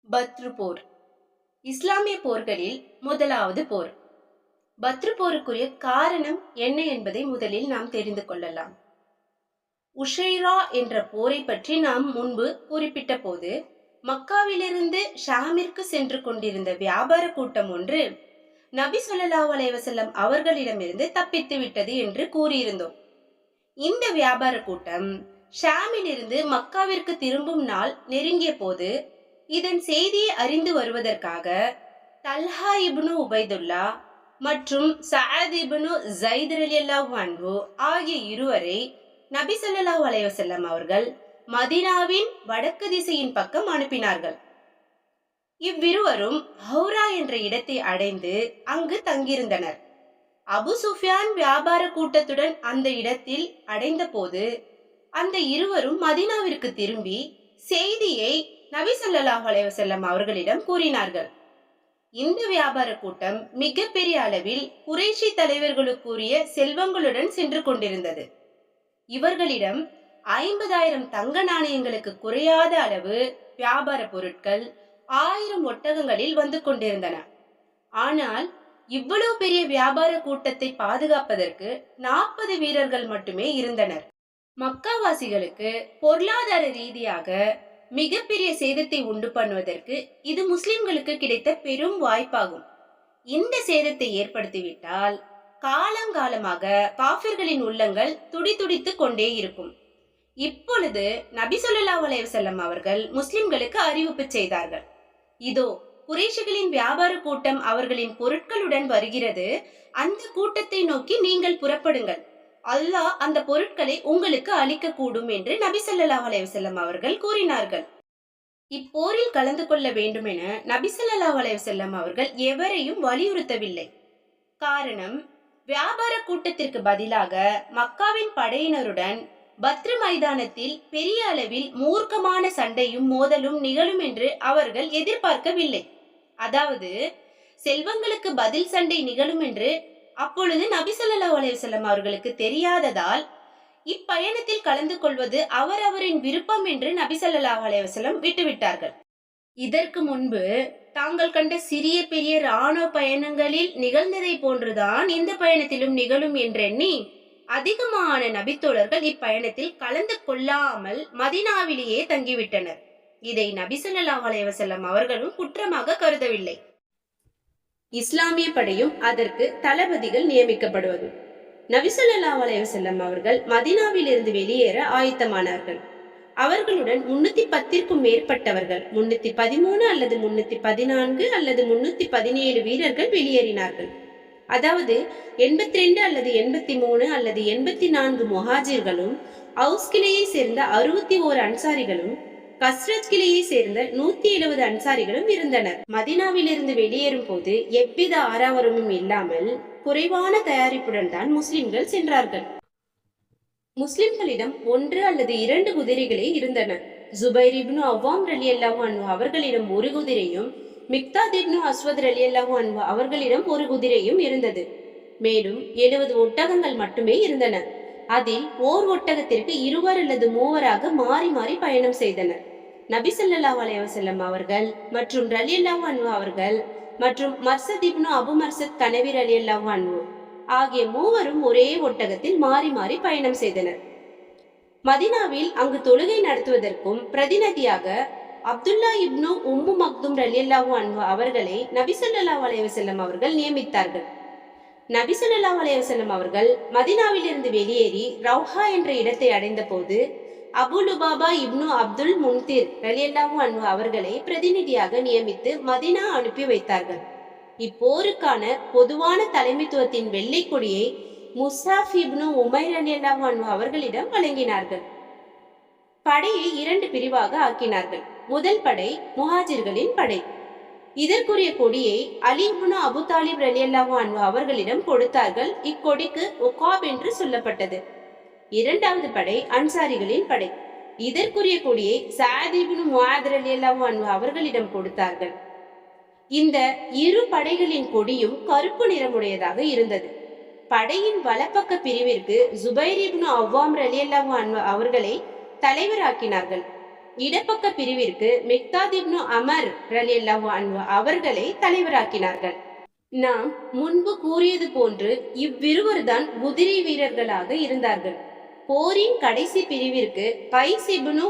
பத்ரு போர் இஸ்லாமிய போர்களில் முதலாவது போர். பத்ரு போருக்குரிய காரணம் என்ன என்பதை முதலில் நாம் தெரிந்து கொள்ளலாம். உஷைரா என்ற போரை பற்றி நாம் முன்பு குறிப்பிட்ட போது, மக்காவிலிருந்து ஷாமிற்கு சென்று கொண்டிருந்த வியாபார கூட்டம் ஒன்று நபி ஸல்லல்லாஹு அலைஹி வஸல்லம் அவர்களிடமிருந்து தப்பித்து விட்டது என்று கூறியிருந்தோம். இந்த வியாபார கூட்டம் ஷாமிலிருந்து மக்காவிற்கு திரும்பும் நாள் நெருங்கிய போது, இதன் செய்தியை அறிந்து வருவதற்காக தல்ஹா இப்னு உபைதுல்லா மற்றும் சஅத் இப்னு ஸைத் ரலியல்லாஹு அன்ஹு ஆகிய இருவரை நபி ஸல்லல்லாஹு அலைஹி வஸல்லம் அவர்கள் மதீனாவின் வடக்கு திசையின் பக்கம் அனுப்பினார்கள். இவ்விருவரும் ஹௌரா என்ற இடத்தை அடைந்து அங்கு தங்கியிருந்தனர். அபு சுஃபியான் வியாபார கூட்டத்துடன் அந்த இடத்தில் அடைந்த போது, அந்த இருவரும் மதீனாவிற்கு திரும்பி செய்தியை நபி ஸல்லல்லாஹு அலைஹி வஸல்லம் அவர்களிடம் கூறினார்கள். இந்த வியாபார கூட்டம் மிக பெரிய அளவில் குறைஷி தலைவர்களுக்குரிய செல்வங்களுடன் சென்று கொண்டிருந்தது. இவர்களிடம் 50,000 தங்க நாணயங்களுக்கு குறையாத அளவு வியாபார பொருட்கள் 1000 ஒட்டகங்களில் வந்து கொண்டிருந்தன. ஆனால் இவ்வளவு பெரிய வியாபார கூட்டத்தை பாதுகாப்பதற்கு 40 வீரர்கள் மட்டுமே இருந்தனர். மக்காவாசிகளுக்கு பொருளாதார ரீதியாக மிகப்பெரிய சேதத்தை உண்டு பண்ணுவதற்கு இது முஸ்லிம்களுக்கு கிடைத்த பெரும் வாய்ப்பாகும். இந்த சேதத்தை ஏற்படுத்திவிட்டால் காலங்காலமாக காஃபிர்களின் உள்ளங்கள் துடிதுடித்து கொண்டே இருக்கும். இப்பொழுது நபி ஸல்லல்லாஹு அலைஹி வஸல்லம் அவர்கள் முஸ்லிம்களுக்கு அறிவிப்பு செய்தார்கள். இதோ குறைஷிகளின் வியாபார கூட்டம் அவர்களின் பொருட்களுடன் வருகிறது. அந்த கூட்டத்தை நோக்கி நீங்கள் புறப்படுங்கள். அல்லாஹ் அந்த பொருட்களை உங்களுக்கு அளிக்க கூடும் என்று நபி ஸல்லல்லாஹு அலைஹி வஸல்லம் அவர்கள் கூறினார்கள். இப்போரில் கலந்து கொள்ள வேண்டும் என நபி ஸல்லல்லாஹு அலைஹி வஸல்லம் அவர்கள் எவரையும் வலியுறுத்தவில்லை. காரணம், வியாபார கூட்டத்திற்கு பதிலாக மக்காவின் படையினருடன் பத்ரு மைதானத்தில் பெரிய அளவில் மூர்க்கமான சண்டையும் மோதலும் நிகழும் என்று அவர்கள் எதிர்பார்க்கவில்லை. அதாவது செல்வங்களுக்கு பதில் சண்டை நிகழும் என்று அப்பொழுது நபி ஸல்லல்லாஹு அலைஹி வஸல்லம் அவர்களுக்கு தெரியாததால் இப்பயணத்தில் கலந்து கொள்வது அவரவரின் விருப்பம் என்று நபி ஸல்லல்லாஹு அலைஹி வஸல்லம் விட்டுவிட்டார்கள். இதற்கு முன்பு தாங்கள் கண்ட சிறிய பெரிய இராணுவ பயணங்களில் நிகழ்ந்ததை போன்றுதான் இந்த பயணத்திலும் நிகழும் என்றெண்ணி அதிகமான நபித்தோழர்கள் இப்பயணத்தில் கலந்து கொள்ளாமல் மதீனாவிலேயே தங்கிவிட்டனர். இதை நபி ஸல்லல்லாஹு அலைஹி வஸல்லம் அவர்களும் குற்றமாக கருதவில்லை. இஸ்லாமிய படையும் அதற்கு தளபதிகள் நியமிக்கப்படுவது. நபி ஸல்லல்லாஹு அலைஹி வஸல்லம் அவர்கள் மதீனாவில் இருந்து வெளியேற ஆயத்தமானார்கள். அவர்களுடன் 310க்கும் மேற்பட்டவர்கள், 313 அல்லது 314 அல்லது 317 வீரர்கள் வெளியேறினார்கள். அதாவது 82 அல்லது 83 அல்லது 84 முஹாஜிர்களும், அவுஸ் கிளையை சேர்ந்த 61 அன்சாரிகளும், கஸ்ரஜ் கிளையை சேர்ந்த 170 அன்சாரிகளும் இருந்தனர். மதீனாவிலிருந்து வெளியேறும் போது எவ்வித ஆரவாரமும் இல்லாமல் குறைவான தயாரிப்புடன் தான் முஸ்லிம்கள் சென்றார்கள். முஸ்லிம்களிடம் 1 அல்லது 2 குதிரைகளே இருந்தன. ஜுபைர் இப்னு அவ்வாம் ரலியல்லாஹு அன்ஹு அவர்களிடம் 1 குதிரையும், மிக்தாத் இப்னு அஸ்வத் ரலியல்லாஹு அன்ஹு அவர்களிடம் 1 குதிரையும் இருந்தது. மேலும் 70 ஒட்டகங்கள் மட்டுமே இருந்தன. அதில் ஓர் ஒட்டகத்திற்கு 2 அல்லது 3 மாறி மாறி பயணம் செய்தனர். நபி ஸல்லல்லாஹு அலைஹி வஸல்லம் அவர்கள் மற்றும் ரலியல்லாஹு அன்ஹு அவர்கள் மற்றும் மர்சத் இப்னு அபு மர்சத் கனவி ரலியல்லாஹு அன்ஹு ஆகிய மூவரும் ஒரே ஒட்டகத்தில் மாறி மாறி பயணம் செய்தனர். மதீனாவில் அங்கு தொழுகை நடத்துவதற்கும் பிரதிநிதியாக அப்துல்லா இப்னு உம்மு மக்தும் ரலியல்லாஹு அன்ஹு அவர்களை நபி ஸல்லல்லாஹு அலைஹி வஸல்லம் அவர்கள் நியமித்தார்கள். நபி ஸல்லல்லாஹு அலைஹி வஸல்லம் அவர்கள் மதீனாவில் இருந்து வெளியேறி ரௌஹா என்ற இடத்தை அடைந்த போது அபு லுபாபா இப்னு அப்துல் முன்திர் ரலியல்லாஹு அன்ஹு அவர்களை பிரதிநிதியாக நியமித்து மதீனா அனுப்பி வைத்தார்கள். இப்போருக்கான பொதுவான தலைமைத்துவத்தின் வெள்ளை கொடியை முஸ்ஹாப் இப்னு உமைர் ரலியல்லாஹு அன்ஹு அவர்களிடம் வழங்கினார்கள். படையை 2 பிரிவாக ஆக்கினார்கள். முதல் படை முஹாஜிர்களின் படை. இதற்குரிய கொடியை அலி இப்னு அபு தாலிப் ரலியல்லாஹு அன்ஹு அவர்களிடம் கொடுத்தார்கள். இக்கொடிக்கு உகாப் என்று சொல்லப்பட்டது. இரண்டாவது படை அன்சாரிகளின் படை. இதற்குரிய கொடியை சஅத் இப்னு முஆத் ரலியல்லாஹு அன்ஹு அவர்களிடம் கொடுத்தார்கள். இந்த இரு படைகளின் கொடியும் கருப்பு நிறமுடையதாக இருந்தது. படையின் வலப்பக்க பிரிவிற்கு ஜுபைர் இப்னு அவ்வாம் ரலியல்லாஹு அன்ஹு அவர்களை தலைவராக்கினார்கள். இடப்பக்க பிரிவிற்கு மிக்தாத் இப்னு அமர் ரலியல்லாஹு அன்ஹு அவர்களை தலைவராக்கினார்கள். நாம் முன்பு கூறியது போன்று இவ்விருவர்தான் குதிரை வீரர்களாக இருந்தார்கள். போரின் கடைசி பிரிவிற்கு கைஸ் இப்னு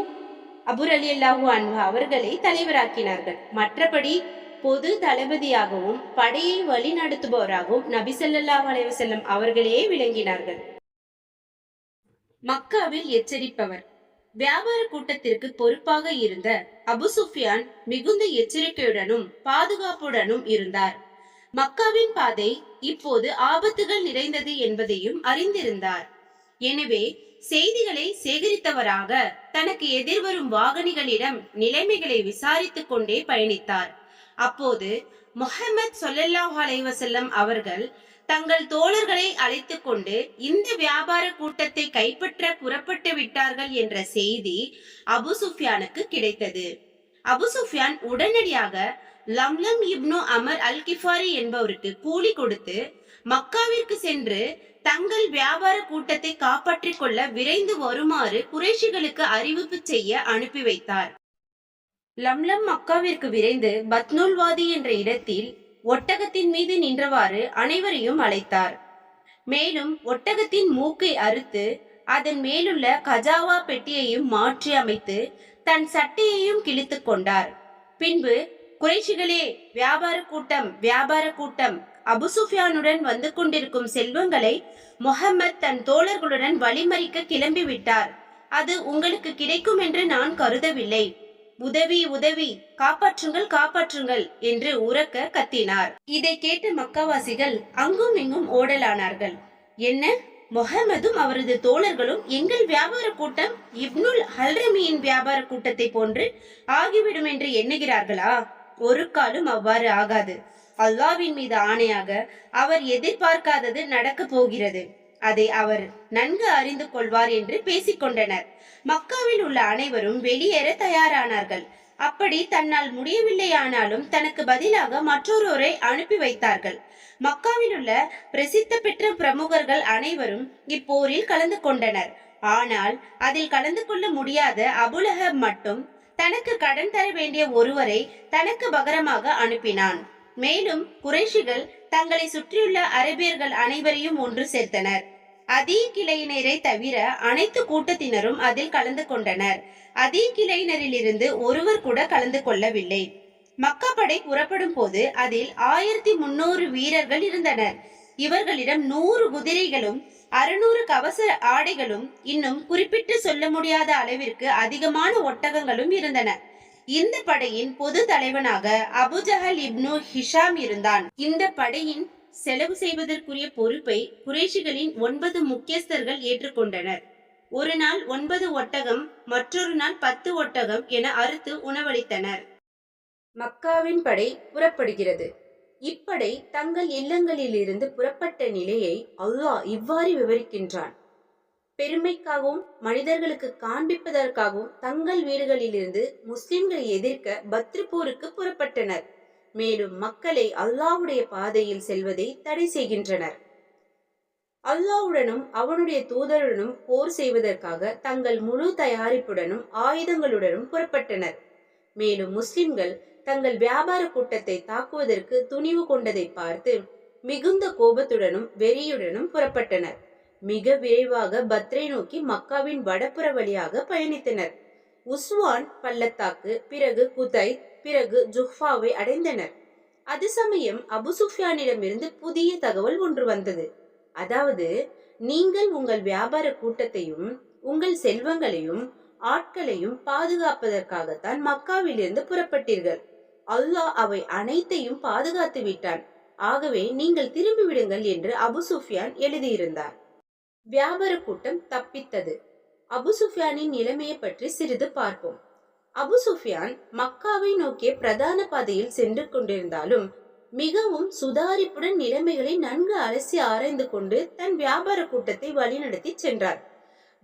அபு ரலியல்லாஹு அன்ஹு அவர்களை தலைவராக்கினார்கள். மற்றபடி பொது தளபதியாகவும் படையை வழி நடத்துபவராகவும் நபி ஸல்லல்லாஹு அலைஹி வஸல்லம் அவர்களே விளங்கினார்கள். மக்காவில் எச்சரிப்பவர். வியாபார கூட்டத்திற்கு பொறுப்பாக இருந்த அபு சுஃபியான் மிகுந்த எச்சரிக்கையுடனும் பாதுகாப்புடனும் இருந்தார். மக்காவின் பாதை இப்போது ஆபத்துகள் நிறைந்தது என்பதையும் அறிந்திருந்தார். எனவே செய்திகளை சேகரித்தவராக தனக்கு எதிர்வரும் வாகனிகளிடம் நிலைமைகளை விசாரித்துக் கொண்டே பயணித்தார். அப்போது முஹம்மது ஸல்லல்லாஹு அலைஹி வஸல்லம் அவர்கள் தங்கள் தோழர்களை அழைத்துக் கொண்டு இந்த வியாபார கூட்டத்தை கைப்பற்ற புறப்பட்டு விட்டார்கள் என்ற செய்தி அபு சுஃபியானுக்கு கிடைத்தது. அபு சுஃபியான் உடனடியாக லம்லம் இப்னு அமர் அல் கிஃபாரி என்பவருக்கு கூலி கொடுத்து மக்காவிற்கு சென்று தங்கள் வியாபார கூட்டத்தை காப்பாற்றிக் கொள்ள விரைந்து வருமாறு குறைஷிகளுக்கு அறிவிப்பு செய்ய அனுப்பி வைத்தார். லம்லம் மக்காவிற்கு விரைந்து பத்னுல் வாதி என்ற இடத்தில் ஒட்டகத்தின் மீது நின்றவாறு அனைவரையும் அழைத்தார். மேலும் ஒட்டகத்தின் மூக்கை அறுத்து அதன் மேலுள்ள கஜாவா பெட்டியையும் மாற்றி அமைத்து தன் சட்டையையும் கிழித்து கொண்டார். பின்பு குறைஷிகளே, வியாபார கூட்டம் அபு சுஃபியானுடன் வந்து கொண்டிருக்கும் செல்வங்களை முஹம்மத் தன் தோழர்களுடன் வழிமறிக்க கிளம்பி விட்டார். அது உங்களுக்கு கிடைக்கும் என்று நான் கருதவில்லை. உதவி, காப்பாற்றுங்கள் என்று உரக்க கத்தினார். இதை கேட்ட மக்காவாசிகள் அங்கும் இங்கும் ஓடலானார்கள். என்ன, முஹம்மதும் அவரது தோழர்களும் எங்கள் வியாபார கூட்டம் இப்னுல் ஹல்ரமியின் வியாபார கூட்டத்தை போன்று ஆகிவிடும் என்று எண்ணுகிறார்களா? ஒரு காலும் அவ்வாறு ஆகாது. அல்லாஹ்வின் மீது ஆணையாக அவர் எதிர்பார்க்காதது நடக்க போகிறது. அதை அவர் நன்கு அறிந்து கொள்வார் என்று பேசிக்கொண்டனர். மக்காவில் உள்ள அனைவரும் வெளியேற தயாரானார்கள். அப்படி தன்னால் முடியவில்லையானாலும் தனக்கு பதிலாக மற்றொருவரை அனுப்பி வைத்தார்கள். மக்காவில் உள்ள பிரசித்த பெற்ற பிரமுகர்கள் அனைவரும் இப்போரில் கலந்து கொண்டனர். ஆனால் அதில் கலந்து கொள்ள முடியாத அபுலஹப் மட்டும் தனக்கு கடன் தர வேண்டிய ஒருவரை தனக்கு பகரமாக அனுப்பினான். மேலும் குறைஷிகள் தங்களை சுற்றியுள்ள அரபியர்கள் அனைவரையும் ஒன்று சேர்த்தனர். அதே கிளையினரை தவிர அனைத்து கூட்டத்தினரும் அதில் கலந்து கொண்டனர். அதே கிளையினரிலிருந்து ஒருவர் கூட கலந்து கொள்ளவில்லை. மக்கா படை புறப்படும் போது அதில் 1300 வீரர்கள் இருந்தனர். இவர்களிடம் 100 குதிரைகளும் 600 கவச ஆடைகளும் இன்னும் குறிப்பிட்டு சொல்ல முடியாத அளவிற்கு அதிகமான ஒட்டகங்களும் இருந்தன. இந்த படையின் பொது தலைவனாக அபுஜஹல் இப்னு ஹிஷாம் இருந்தான். இந்த படையின் செலவு செய்வதற்குரிய பொறுப்பை குறைஷிகளின் 9 முக்கியஸ்தர்கள் ஏற்றுக்கொண்டனர். ஒரு நாள் 9 ஒட்டகம், மற்றொரு நாள் 10 ஒட்டகம் என அறுத்து உணவளித்தனர். மக்காவின் படை புறப்படுகிறது. இப்படை தங்கள் இல்லங்களிலிருந்து புறப்பட்ட நிலையை அல்லாஹ் இவ்வாறு விவரிக்கின்றான். பெருமைக்காகவும் மனிதர்களுக்கு காண்பிப்பதற்காகவும் தங்கள் வீடுகளிலிருந்து முஸ்லிம்களை எதிர்க்க பத்ரு போருக்கு புறப்பட்டனர். மேலும் மக்களை அல்லாஹ்வுடைய பாதையில் செல்வதை தடை செய்கின்றனர். அல்லாஹ்வுடனும் அவனுடைய தூதருடனும் போர் செய்வதற்காக தங்கள் முழு தயாரிப்புடனும் ஆயுதங்களுடனும் புறப்பட்டனர். மேலும் முஸ்லிம்கள் தங்கள் வியாபார கூட்டத்தை தாக்குவதற்கு துணிவு கொண்டதை பார்த்து மிகுந்த கோபத்துடனும் வெறியுடனும் புறப்பட்டனர். மிக விரைவாக பத்ரை நோக்கி மக்காவின் வடப்புற வழியாக பயணித்தனர். உஸ்வான் பள்ளத்தாக்கு, பிறகு குதை, பிறகு ஜுஹ்ஃபாவை அடைந்தனர். அது சமயம் அபு சுஃபியானிடமிருந்து புதிய தகவல் ஒன்று வந்தது. அதாவது, நீங்கள் உங்கள் வியாபார கூட்டத்தையும் உங்கள் செல்வங்களையும் ஆட்களையும் பாதுகாப்பதற்காகத்தான் மக்காவிலிருந்து புறப்பட்டீர்கள். அல்லாஹ் அவை அனைத்தையும் பாதுகாத்து விட்டான். ஆகவே நீங்கள் திரும்பி விடுங்கள் என்று அபு சுஃபியான் எழுதியிருந்தார். வியாபார கூட்டம் தப்பித்தது. அபு சுஃபியானின் நிலைமையை பற்றி சிறிது பார்ப்போம். அபு சுஃபியான் மக்காவை நோக்கிய பிரதான பாதையில் சென்று கொண்டிருந்தாலும் மிகவும் சுதாரிப்புடன் நிலைமைகளை நன்கு அலசி ஆராய்ந்து கொண்டு தன் வியாபார கூட்டத்தை வழிநடத்தி சென்றார்.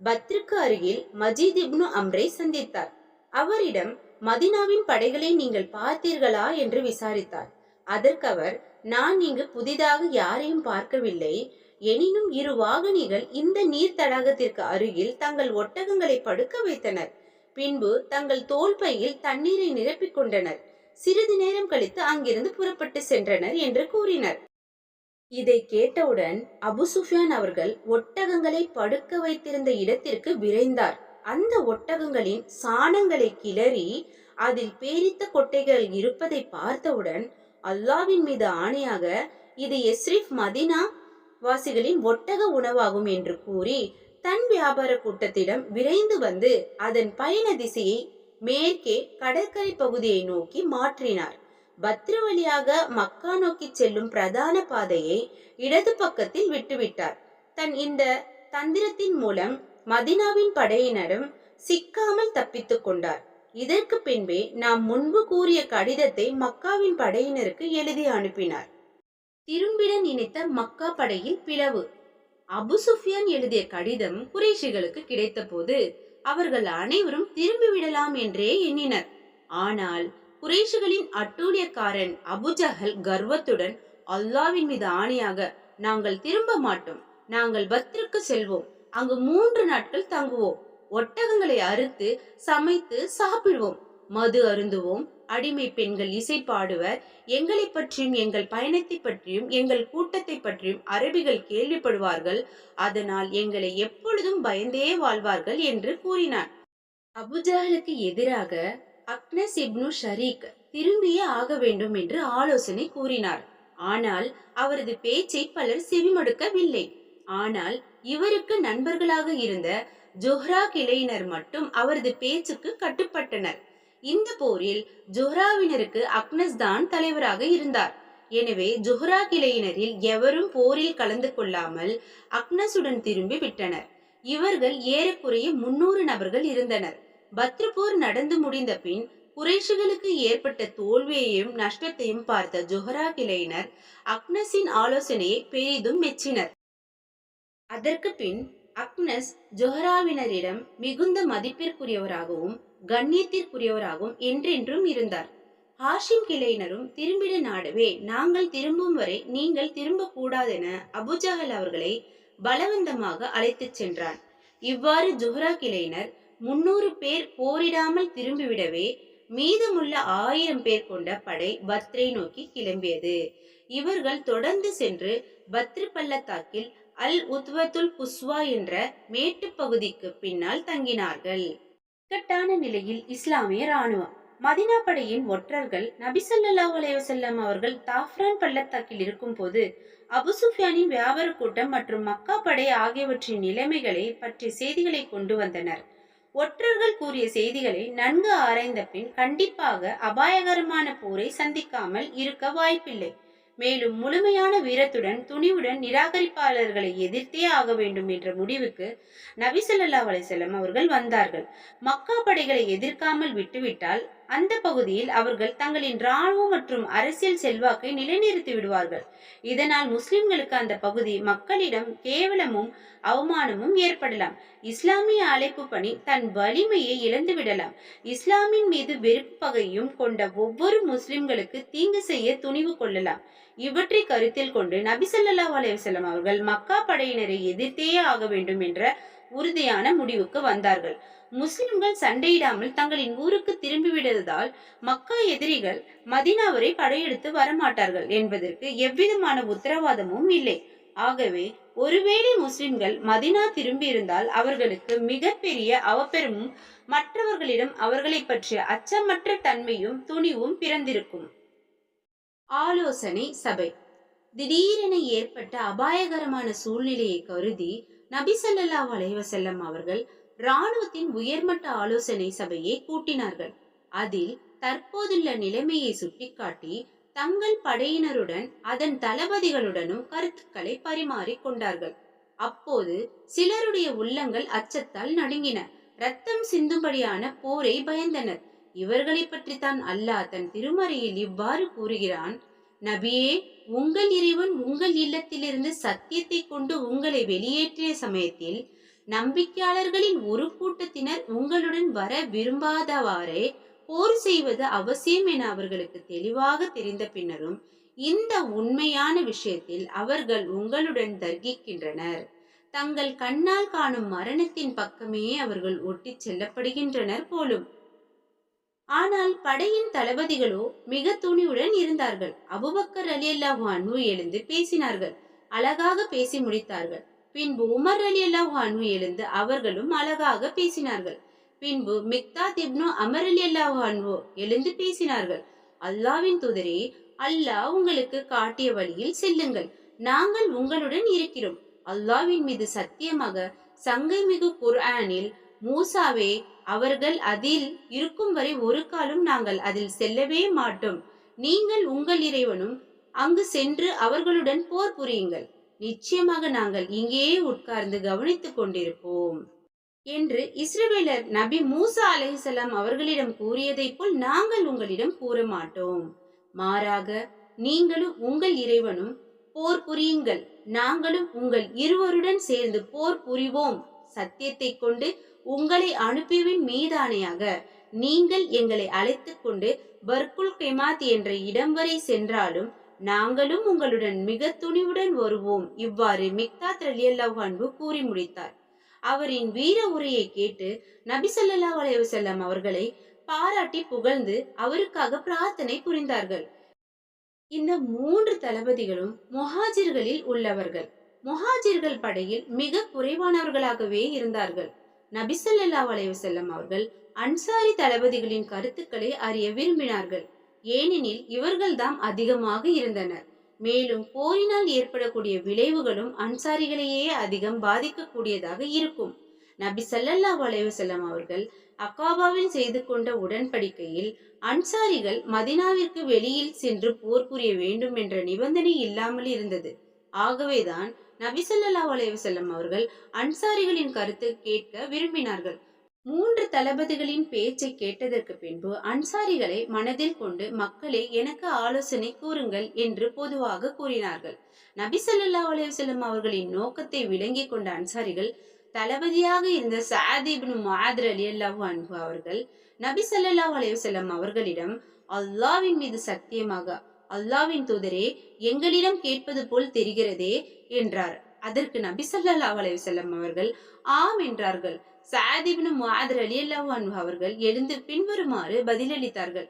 பத்ருக்கு அருகில் மஜீத் இப்னு அம்ரை சந்தித்தார். அவரிடம் மதினாவின் படைகளை நீங்கள் பார்த்தீர்களா என்று விசாரித்தார். அதற்கு அவர், நான் இங்கு புதிதாக யாரையும் பார்க்கவில்லை. எனினும் 2 வாகனிகள் இந்த நீர் தடாகத்திற்கு அருகில் தங்கள் ஒட்டகங்களை படுக்க வைத்தனர். பின்பு தங்கள் தோள்பையில் தண்ணீரை நிரப்பிக் கொண்டனர். சிறிது நேரம் கழித்து அங்கிருந்து புறப்பட்டு சென்றனர் என்று கூறினர். இதை கேட்டவுடன் அபு சுஃபியான் அவர்கள் ஒட்டகங்களை படுக்க வைத்திருந்த இடத்திற்கு விரைந்தார். அந்த ஒட்டகங்களின் சாணங்களை கிளறி அதில் பேரித்த கொட்டைகள் இருப்பதை பார்த்தவுடன், அல்லாவின் மீது ஆணையாக, இது எஸ்ரிஃப் மதினா வாசிகளின் ஒட்டக உணவாகும் என்று கூறி தன் வியாபார கூட்டத்திடம் விரைந்து வந்து அதன் பயண திசையை மேற்கே கடற்கரை பகுதியை நோக்கி மாற்றினார். பத்ரு வழியாக மக்கா நோக்கி செல்லும் பிரதான பாதையை இடது பக்கத்தில் விட்டுவிட்டார். தன் இந்த தந்திரத்தின் மூலம் மதினாவின் படையினரும் சிக்காமல் தப்பித்துக் கொண்டார். இதற்கு பின்பே நாம் முன்பு கூறிய கடிதத்தை மக்காவின் படையினருக்கு எழுதி அனுப்பினார். திரும்பிட நினைத்த மக்கா படையில் பிளவு. அபு சுஃபியான் எழுதிய கடிதம் குறைஷிகளுக்கு கிடைத்த போது அவர்கள் அனைவரும் திரும்பி விடலாம் என்றே எண்ணினர். ஆனால் குறைஷிகளின் அட்டூழியக்காரன் அபுஜஹல் கர்வத்துடன், அல்லாவின் மீது ஆணையாக, நாங்கள் திரும்ப மாட்டோம், நாங்கள் பத்ருக்கு செல்வோம், அங்கு 3 நாட்கள் தங்குவோம், ஒட்டகங்களை அறுத்து சமைத்து சாப்பிடுவோம், மது அருந்துவோம், அடிமை பெண்கள் இசை பாடுவர், எங்களை பற்றியும் எங்கள் பயணத்தை பற்றியும் எங்கள் கூட்டத்தை பற்றியும் அரபிகள் கேள்விப்படுவார்கள், அதனால் எங்களை எப்பொழுதும் பயந்தே வாழ்வார்கள் என்று கூறினார். அபுஜஹலுக்கு எதிராக அக்னஸ் இப்னு ஷரீக் திரும்பியே ஆக வேண்டும் என்று ஆலோசனை கூறினார். ஆனால் அவரது பேச்சை பலர் செவிமடுக்கவில்லை. ஆனால் இவருக்கு நண்பர்களாக இருந்த ஜுஹ்ரா கிளையினர் மட்டும் அவரது பேச்சுக்கு கட்டுப்பட்டனர். இந்த போரில் ஜுஹ்ராவினருக்கு அக்னஸ் தான் தலைவராக இருந்தார். எனவே ஜுஹ்ரா கிளையினரில் எவரும் போரில் கலந்து கொள்ளாமல் அக்னஸுடன் திரும்பி விட்டனர். இவர்கள் ஏறக்குறைய 300 நபர்கள் இருந்தனர். பத்ரு போர் நடந்து முடிந்த பின் குறைஷிகளுக்கு ஏற்பட்ட தோல்வியையும் நஷ்டத்தையும் பார்த்த ஜுஹ்ரா கிளையினர் அக்னஸின் ஆலோசனையை பெரிதும் மெச்சினர். அதற்கு பின் அக்னஸ் ஜொஹராவினரிடம் மிகுந்த மதிப்பிற்குரியவராகவும் கண்ணியத்திற்குரியவராகவும் என்றென்றும் இருந்தார். ஹாஷிம் கிளையினரும் திரும்பிட நாடவே, நாங்கள் திரும்பும் வரை நீங்கள் திரும்ப கூடாதென அபுஜஹல் அவர்களை பலவந்தமாக அழைத்துச் சென்றான். இவ்வாறு ஜுஹ்ரா கிளையினர் 300 பேர் போரிடாமல் திரும்பிவிடவே மீதமுள்ள 1000 பேர் கொண்ட படை பத்ரை நோக்கி கிளம்பியது. இவர்கள் தொடர்ந்து சென்று பத்ரு பள்ளத்தாக்கில் அல் உத்வத்துல் குஸ்வா என்ற மேட்டு பகுதிக்கு பின்னால் தங்கினார்கள். இக்கட்டான நிலையில் இஸ்லாமிய ராணுவம். மதினா படையின் ஒற்றர்கள் நபி ஸல்லல்லாஹு அலைஹி வஸல்லம் அவர்கள் தாஃப்ரான் பள்ளத்தாக்கில் இருக்கும் போது அபு சுஃபியானின் வியாபார கூட்டம் மற்றும் மக்கா படை ஆகியவற்றின் நிலைமைகளை பற்றிய செய்திகளை கொண்டு வந்தனர். ஒற்றர்கள் கூறிய செய்திகளை நன்கு ஆராய்ந்த பின் கண்டிப்பாக அபாயகரமான போரை சந்திக்காமல் இருக்க வாய்ப்பில்லை. மேலும் முழுமையான வீரத்துடன் துணிவுடன் நிராகரிப்பாளர்களை எதிர்த்தே ஆக வேண்டும் என்ற முடிவுக்கு நபி ஸல்லல்லாஹு அலைஹி வஸல்லம் அவர்கள் வந்தார்கள். மக்கா படைகளை எதிர்க்காமல் விட்டுவிட்டால் அந்த பகுதியில் அவர்கள் தங்களின் இராணுவம் மற்றும் அரசியல் செல்வாக்கை நிலைநிறுத்தி விடுவார்கள். இதனால் முஸ்லிம்களுக்கு அந்த பகுதி மக்களிடம் கேவலமும் அவமானமும் ஏற்படலாம். இஸ்லாமிய அழைப்பு பணி தன் வலிமையை இழந்து விடலாம். இஸ்லாமின் மீது வெறுப்பு பகையும் கொண்ட ஒவ்வொரு முஸ்லிம்களுக்கு தீங்கு செய்ய துணிவு கொள்ளலாம். இவற்றை கருத்தில் கொண்டு நபி ஸல்லல்லாஹு அலைஹி வஸல்லம் அவர்கள் மக்கா படையினரை எதிர்த்தே ஆக வேண்டும் என்ற உறுதியான முடிவுக்கு வந்தார்கள். முஸ்லிம்கள் சண்டையிடாமல் தங்களின் ஊருக்கு திரும்பிவிடுவதால் மக்கா எதிரிகள் மதினா வரை படையெடுத்து வரமாட்டார்கள் என்பதற்கு எவ்விதமான உத்தரவாதமும் இல்லை. ஆகவே ஒருவேளை முஸ்லிம்கள் மதினா திரும்பி இருந்தால் அவர்களுக்கு மிகப்பெரிய அவப்பெருமும் மற்றவர்களிடம் அவர்களை பற்றிய அச்சமற்ற தன்மையும் துணிவும் பிறந்திருக்கும். ஆலோசனை சபை. திடீரென ஏற்பட்ட அபாயகரமான சூழ்நிலையை கருதி நபி ஸல்லல்லாஹு அலைஹி வஸல்லம் அவர்கள் இராணுவத்தின் உயர்மட்ட ஆலோசனை சபையை கூட்டினார்கள். அதில் தற்போதுள்ள நிலைமையை சுட்டிக்காட்டி தங்கள் படையினருடன் அதன் தளபதிகளுடனும் கருத்துக்களை பரிமாறிக் கொண்டார்கள். அப்போது சிலருடைய உள்ளங்கள் அச்சத்தால் நடுங்கின. ரத்தம் சிந்தும்படியான போரை பயந்தனர். இவர்களை பற்றித்தான் அல்லாஹ் தன் திருமறையில் இவ்வாறு கூறுகிறான்: நபியே, உங்கள் இறைவன் உங்கள் இல்லத்திலிருந்து சத்தியத்தை கொண்டு உங்களை வெளியேற்றிய சமயத்தில் நம்பிக்கையாளர்களின் ஒரு கூட்டத்தினர் உங்களுடன் வர விரும்பாதவாறே போர் செய்வது அவசியம் என அவர்களுக்கு தெளிவாக தெரிந்த பின்னரும் இந்த உண்மையான விஷயத்தில் அவர்கள் உங்களுடன் தர்கிக்கின்றனர். தங்கள் கண்ணால் காணும் மரணத்தின் பக்கமே அவர்கள் ஒட்டிச் செல்லப்படுகின்றனர் போலும். ஆனால் படையின் தளபதிகளோ மிக துணிவுடன் இருந்தார்கள். அபூபக்கர் ரலியல்லாஹு அன்ஹு எழுந்து பேசினார்கள். அழகாக பேசி முடித்தார்கள். பின்பு உமர் ரலியல்லாஹு அன்ஹு எழுந்து அவர்களும் அழகாக பேசினார்கள். பின்பு மிக்தாத் இப்னு அமர் ரலியல்லாஹு அன்ஹு எழுந்து பேசினார்கள். அல்லாஹ்வின் தூதரே, அல்லாஹ் உங்களுக்கு காட்டிய வழியில் செல்லுங்கள். நாங்கள் உங்களுடன் இருக்கிறோம். அல்லாஹ்வின் மீது சத்தியமாக சங்கை மிகு குர்ஆனில் மூசாவே, அவர்கள் அதில் இருக்கும் வரை ஒரு காலம் நாங்கள் அதில் செல்லவே மாட்டோம். நீங்கள் உங்கள் இறைவனும் அங்கு சென்று அவர்களுடன் போர் புரியுங்கள். நிச்சயமாக நாங்கள் இங்கேயே உட்கார்ந்து கவனித்துக் கொண்டிருப்போம் என்று இஸ்ரவேலர் நபி மூசா அலைஹிஸ்ஸலாம் அவர்களிடம் கூறியதை போல் நாங்கள் உங்களிடம் கூற மாட்டோம். மாறாக நீங்களும் உங்கள் இறைவனும் போர் புரியுங்கள். நாங்களும் உங்கள் இருவருடன் சேர்ந்து போர் புரிவோம். சத்தியத்தை கொண்டு உங்களை அனுப்பியவின் மீதானையாக நீங்கள் எங்களை அழைத்து கொண்டு பர்குல் கெமாத் என்ற இடம் வரை சென்றாலும் நாங்களும் உங்களுடன் மிக துணிவுடன் வருவோம். இவ்வாறு மிக்தாத் ரலியல்லாஹு அன்ஹு கூறி முடித்தார். அவரின் வீர உரையை கேட்டு நபி ஸல்லல்லாஹு அலைஹி வஸல்லம் அவர்களை பாராட்டி புகழ்ந்து அவருக்காக பிரார்த்தனை புரிந்தார்கள். இந்த 3 தளபதிகளும் முஹாஜிர்களில் உள்ளவர்கள். முஹாஜிர்கள் படையில் மிக குறைவானவர்களாகவே இருந்தார்கள். நபி ஸல்லல்லாஹு அலைஹி வஸல்லம் அவர்கள் அன்சாரி தளபதிகளின் கருத்துக்களை அறிய விரும்பினார்கள். ஏனெனில் இவர்கள்தாம் அதிகமாக இருந்தனர். மேலும் போரினால் ஏற்படக்கூடிய விளைவுகளும் அன்சாரிகளையே அதிகம் பாதிக்கக்கூடியதாக இருக்கும். நபி ஸல்லல்லாஹு அலைஹி வஸல்லம் அவர்கள் அக்காபாவில் செய்து கொண்ட உடன்படிக்கையில் அன்சாரிகள் மதினாவிற்கு வெளியில் சென்று போர் புரிய வேண்டும் என்ற நிபந்தனை இல்லாமல் இருந்தது. ஆகவேதான் நபி ஸல்லல்லாஹு அலைஹி வஸல்லம் அவர்கள் அன்சாரிகளின் கருத்து கேட்க விரும்பினார்கள். 3 தளபதிகளின் பேச்சை கேட்டதற்கு பின்பு அன்சாரிகளை மனதில் கொண்டு, மக்களே, எனக்கு ஆலோசனை கூறுங்கள் என்று பொதுவாக கூறினார்கள். நபி ஸல்லல்லாஹு அலைஹி வஸல்லம் அவர்களின் நோக்கத்தை விளங்கி கொண்ட அன்சாரிகள் தளபதியாக இருந்த சஅத் இப்னு முஆத் ரலியல்லாஹு அன்ஹு அவர்கள் நபி ஸல்லல்லாஹு அலைஹி வஸல்லம் அவர்களிடம், அல்லாஹ்வின் மீது சத்தியமாக, அல்லாஹ்வின் தூதரே, எங்களிடம் கேட்பது போல் தெரிகிறதே என்றார். அதற்கு நபி ஸல்லல்லாஹு அலைஹி வஸல்லம் அவர்கள் ஆம் என்றார்கள். சஅத் இப்னு முஆத் ரலியல்லாஹு அன்ஹு அவர்கள் எழுந்து பின்வருமாறு பதிலளித்தார்கள்.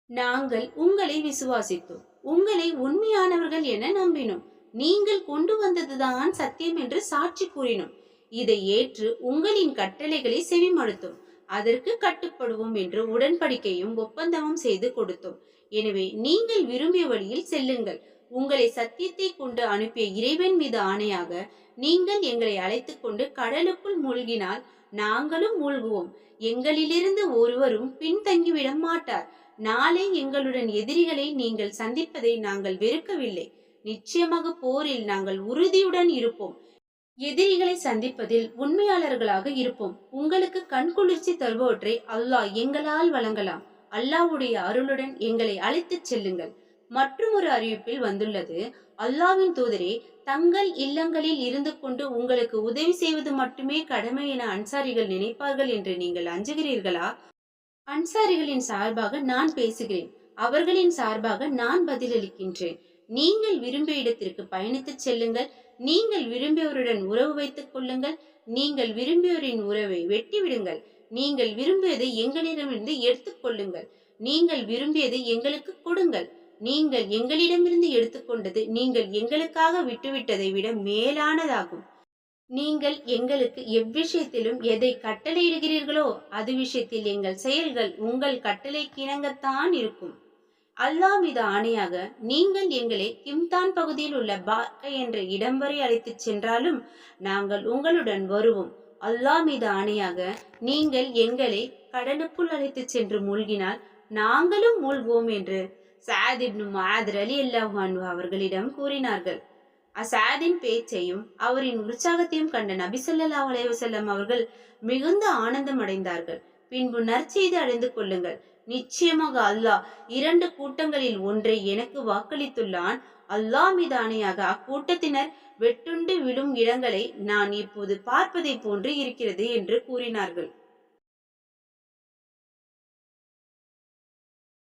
நாங்கள் உங்களை விசுவாசித்தோம். உங்களை உண்மையானவர்கள் என நம்பினோம். நீங்கள் கொண்டு வந்ததுதான் சத்தியம் என்று சாட்சி கூறினோம். இதை ஏற்று உங்களின் கட்டளைகளை செவிமடுத்தோம். அதற்கு கட்டுப்படுவோம் என்று உடன்படிக்கையும் ஒப்பந்தமும் செய்து கொடுத்தோம். எனவே நீங்கள் விரும்பிய வழியில் செல்லுங்கள். உங்களை சத்தியத்தை கொண்டு அனுப்பிய இறைவன் மீது ஆணையாக நீங்கள் எங்களை அழைத்து கொண்டு கடலுக்குள் மூழ்கினால் நாங்களும் மூழ்குவோம். எங்களிலிருந்து ஒருவரும் பின்தங்கிவிட மாட்டார். நாளை எங்களுடன் எதிரிகளை நீங்கள் சந்திப்பதை நாங்கள் வெறுக்கவில்லை. நிச்சயமாக போரில் நாங்கள் உறுதியுடன் இருப்போம். எதிரிகளை சந்திப்பதில் உண்மையாளர்களாக இருப்போம். உங்களுக்கு கண்குளிர்ச்சி தருபவற்றை அல்லாஹ் எங்களால் வழங்கலாம். அல்லாஹ்வுடைய அருளுடன் எங்களை அழைத்துச் செல்லுங்கள். மற்றும் ஒரு அறிவிப்பில் வந்துள்ளது, அல்லாஹ்வின் தூதரே, தங்கள் இல்லங்களில் இருந்து கொண்டு உங்களுக்கு உதவி செய்வது மட்டுமே கடமை என அன்சாரிகள் நினைப்பார்கள் என்று நீங்கள் அஞ்சுகிறீர்களா? அன்சாரிகளின் சார்பாக நான் பேசுகிறேன். அவர்களின் சார்பாக நான் பதிலளிக்கின்றேன். நீங்கள் விரும்பிய இடத்திற்கு பயணித்துச் செல்லுங்கள். நீங்கள் விரும்பியவருடன் உறவு வைத்துக் கொள்ளுங்கள். நீங்கள் விரும்பியவரின் உறவை வெட்டிவிடுங்கள். நீங்கள் விரும்பியதை எங்களிடமிருந்து எடுத்துக் கொள்ளுங்கள். நீங்கள் விரும்பியதை எங்களுக்கு கொடுங்கள். நீங்கள் எங்களிடமிருந்து எடுத்துக்கொண்டது நீங்கள் எங்களுக்காக விட்டுவிட்டதை விட மேலானதாகும். நீங்கள் எங்களுக்கு எவ்விஷயத்திலும் எதை கட்டளையிடுகிறீர்களோ அது விஷயத்தில் எங்கள் செயல்கள் உங்கள் கட்டளைக்கு இணங்கத்தான் இருக்கும். அல்லாஹ் மீது ஆணையாக நீங்கள் எங்களை கிம்தான் பகுதியில் உள்ள பார்க்க என்ற இடம் வரை அழைத்துச் சென்றாலும் நாங்கள் உங்களுடன் வருவோம். அல்லாஹ் மீது ஆணையாக நீங்கள் எங்களை கடலுக்குள் அழைத்துச் சென்று மூழ்கினால் நாங்களும் மூழ்குவோம் என்று சஅத் இப்னு முஆத் ரலியல்லாஹு அன்ஹு அவர்களிடம் கூறினார்கள். அசாதின் பேச்சையும் அவரின் உற்சாகத்தையும் கண்ட நபி ஸல்லல்லாஹு அலைஹி வஸல்லம் அவர்கள் மிகுந்த ஆனந்தம் அடைந்தார்கள். பின்பு நற்செய்தி அடைந்து கொள்ளுங்கள். நிச்சயமாக அல்லாஹ் 2 கூட்டங்களில் ஒன்றை எனக்கு வாக்களித்துள்ளான். அல்லாஹ் மீது ஆணையாக அக்கூட்டத்தினர் வெட்டுண்டு விழும் இடங்களை நான் இப்போது பார்ப்பதை போன்று இருக்கிறது என்று கூறினார்கள்.